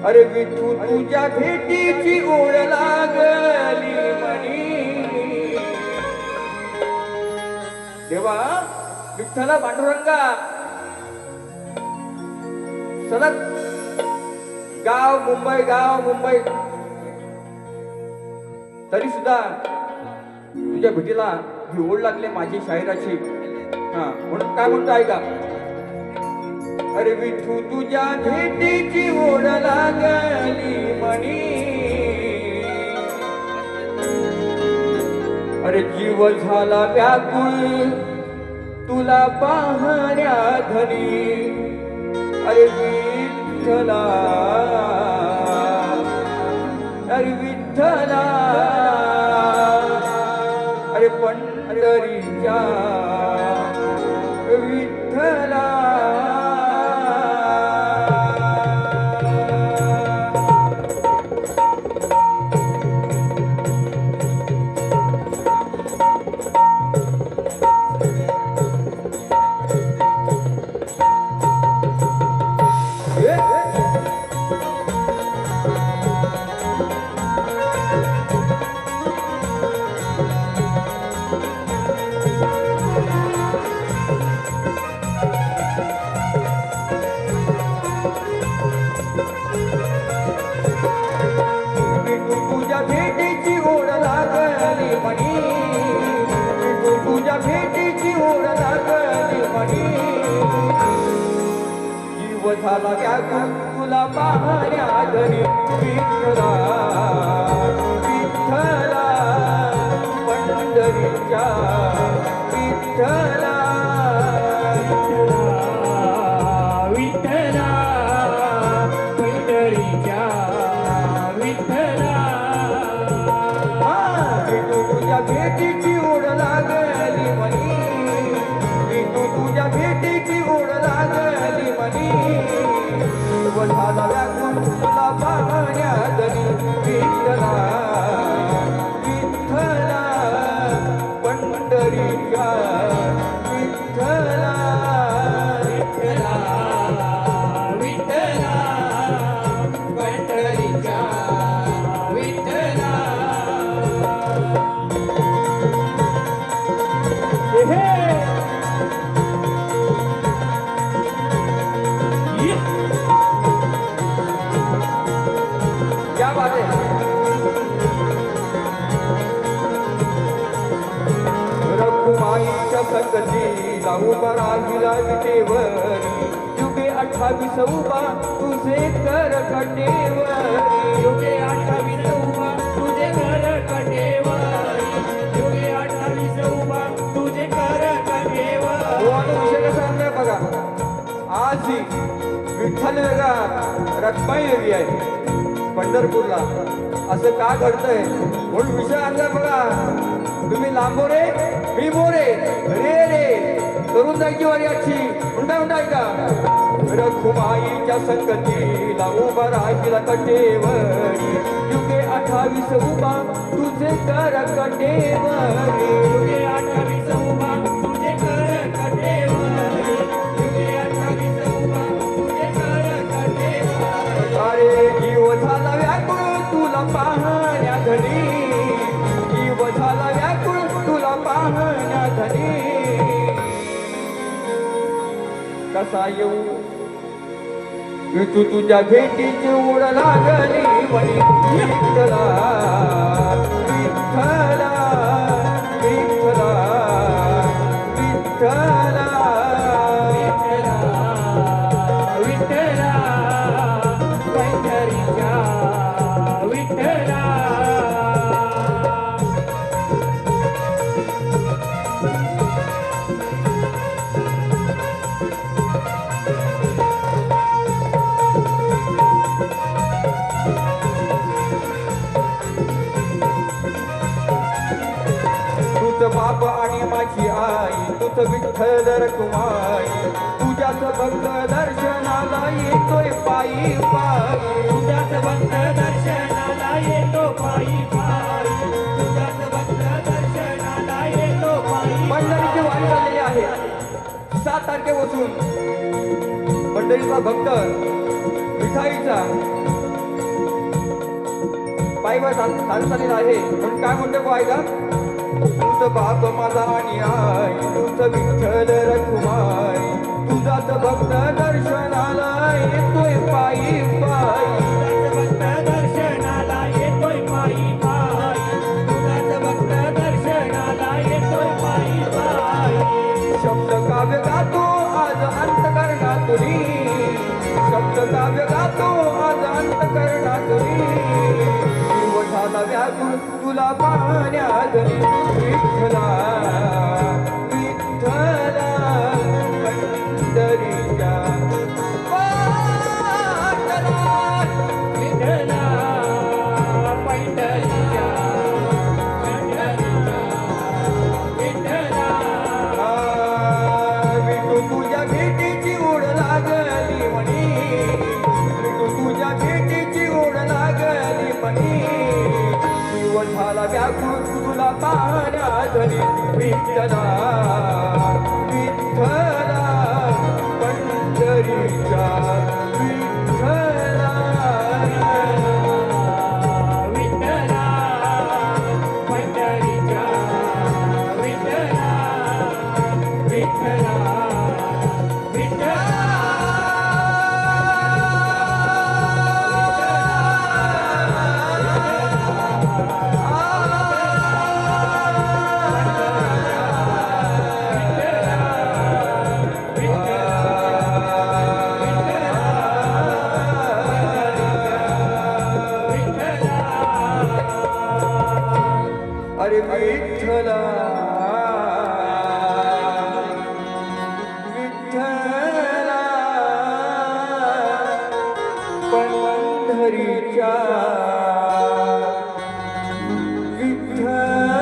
अरे विठू तुझ्या भेटीची ओढ लागली म्हणी. देवा विठ्ठला पांडुरंगा, सलग गाव मुंबई तरी सुद्धा तुझ्या भेटीला ही ओढ लागली माझी शाहिराची. हा म्हणून काय म्हणतो ऐका. अरे विठू तुझ्या भेटीची ओढ लागली म्हणी. अरे जीव झाला व्याकुळ तुला पाहण्या धनी. अरे विठ्ठला, अरे विठ्ठला, अरे पंढरीच्या विठ्ठला. तुझ्या भेटीची ओढ लागली म्हणी. तुझ्या भेटीची ओढ लागली म्हणी. जीव झाला व्याकुळ तुला पाहण्या घरी. विठ्ठला, विठ्ठला, पंढरीच्या विठ्ठला. विठ्ठला, पंढरीच्या विठ्ठला. तुझ्या भेटीची ओढ लागली म्हणी. तुझ्या भेटीची ओढ लागली म्हणी. जीव झाला व्याकुळ तुला पाहण्या घरी. विठ्ठला, विठ्ठला, पंढरीच्या विठ्ठला. विठ्ठला, विठ्ठला, पंढरीच्या विठ्ठला. क्या बात है. रखुमाईच्या संगतीला उभा राहिला विटेवरी. युगे 28 उभा तुझे कर कटेवरी. युगे 28 उभा तुझे कर कटेवरी. युगे 28 उभा तुझे कर कटेवरी. विषय कसा आहे बघा. आज ही विठ्ठल वेगळा रखमाई वेगळी आहे पंढरपूरला. असं का घडतंय म्हणून विषय आणला बघा. तुम्ही लांबोरे मी मोरे रे रे करून जायची वारी आजची. म्हणता म्हणता ऐका. रखुमाईच्या संगतीला उभा राहिला कटेवरी. युगे 28 उभा तुझे कर कटेवरी. युगे 28 उभा तुझे कर कटेवरी. युगे 28 उभा तुझे कर कटेवरी. अरे जीव झाला व्याकुळ तुला पाहण्या धनी. जीव झाला व्याकुळ तुला पाहण्या धनी. कसा येऊ विठू तुझ्या भेटीची ओढ लागली म्हणी. विठ्ठला, विठ्ठला, विठ्ठला, विठ्ठला. विठ्ठला, पंढरीच्या विठ्ठला. तुझ बाप आणि माझी आई तुझ विठ्ठल रखुमाई. तुझ्याच भक्त दर्शनाला येतोय पायी पायी. तुझ्याच भक्त दर्शनाला येतो पायी पायी. तुझ्याच भक्त दर्शनाला येतो पायी. पंढरीची वारी झालेली आहे. 7 तारखेपासून पंढरीचा भक्त विठाईचा पायी चालचालीत आहे पण काय म्हणतो गो ऐका तुझ बाप माझा आणि आई तुझ विठ्ठल रखुमाई तुझाच भक्त दर्शनाला येतोय पायी पायी भक्त दर्शनाला येतोय पायी पायी तुझाच भक्त दर्शनाला येतोय पायी पायी शब्द काव्य गातो आज अंतकरणातुनी शब्द काव्य गातो आज अंतकरणातुनी जीव झाला व्याकुळ तुला पाहण्यातनी विठ्ठला विठ्ठला पंढरीच्या पांडुरंगा विठ्ठला पंढरीच्या पंढरीच्या विठ्ठला विठू तुझ्या भेटीची ओढ लागली म्हणी विठू तुझ्या भेटीची ओढ लागली म्हणी जीव झाला व्याकुळ तुला पाहण्यातनी विठ्ठला विठ्ठला पंढरीच्या विठ्ठला विठ्ठला पंढरीच्या विठ्ठला विठ्ठला विठ्ठला अरे विठ्ठला विठ्ठला पंढरीच्या